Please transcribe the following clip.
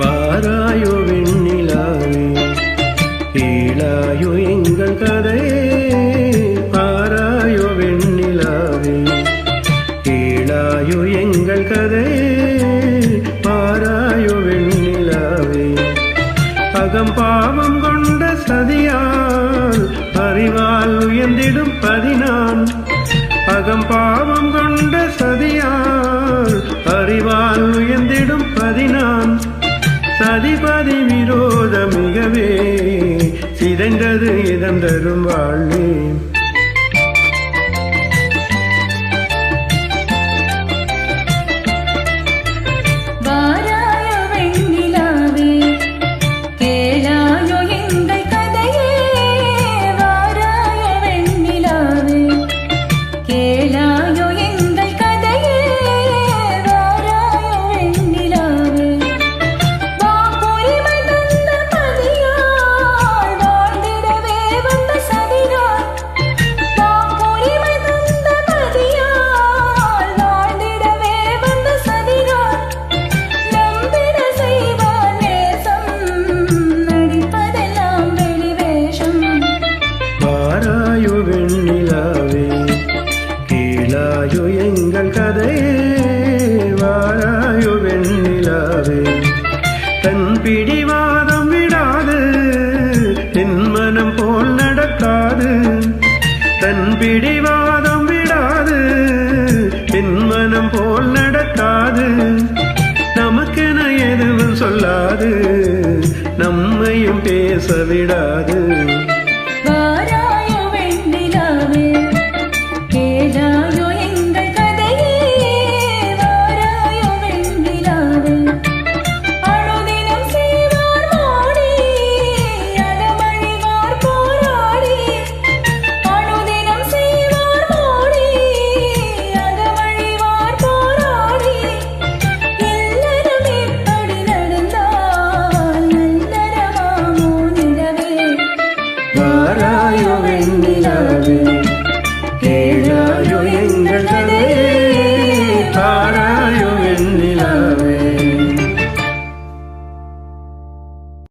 வாராயோ வெண்ணிலாவே கேளாயோ எங்கள் கதையே பாராயோ வெண்ணிலாவே கேளாயோ எங்கள் கதையே பாராயோ வெண்ணிலாவே அகம்பாவம் கொண்ட சதியால் அறிவால் உயர்ந்திடும் பதினான் அகம்பாவம் கொண்ட சதியால் அறிவால் உயர்ந்திடும் பதினான் சதிபதி விரோத மிகவே சிதைந்தது இதம் தரும் வாழ்வே வெண்ணிலாவே கேளாயோ எங்கள் கதையே வாராயோ வெண்ணிலாவே தன் பிடிவாதம் விடாது என் மனம் போல் நடக்காது தன் பிடிவாதம் விடாது என் மனம் போல் நடக்காது நமக்கென எதுவும் சொல்லாது நம்மையும் பேச விடாது